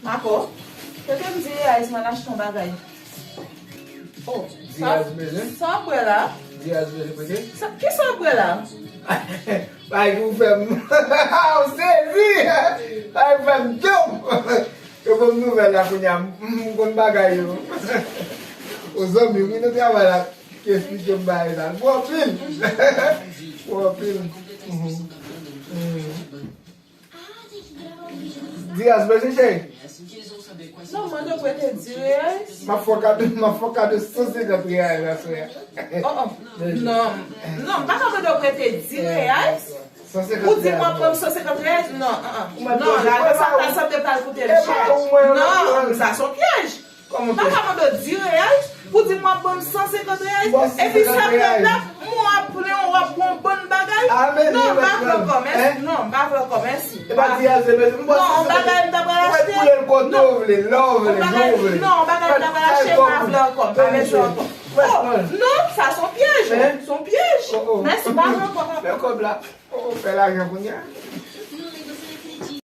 Marco, peut-être me dire, il m'a acheté ton bagage. Oh, ça, c'est là. Dias beleza, Qui c'est là? vai que vai eu vou no velho lá com bagaio. Os homens não trabalham que esse bairro lá. Boa filho. Boa filho. Dias beleza. Não, manda eu vou te dizer. Uma focada sossegada reais na sua. Não, pas quand eu vou te dizer. Ou dis-moi comme ça, 50 reais? Non, non, la ça ne peut pas coûter cher. Non, ça c'est un piège. Pas quand on dit reais, pour dis-moi comme 150 reais. Et puis ça peut là, moi après on va prendre un bon bagage. Non, pas encore, merci. Non, pas encore, merci. Non, bagage d'abord acheter. Non, bagage d'abord acheter, pas encore, pas merci encore. Non, ça son piège. Son piège. Merci, pas encore. Oh, pela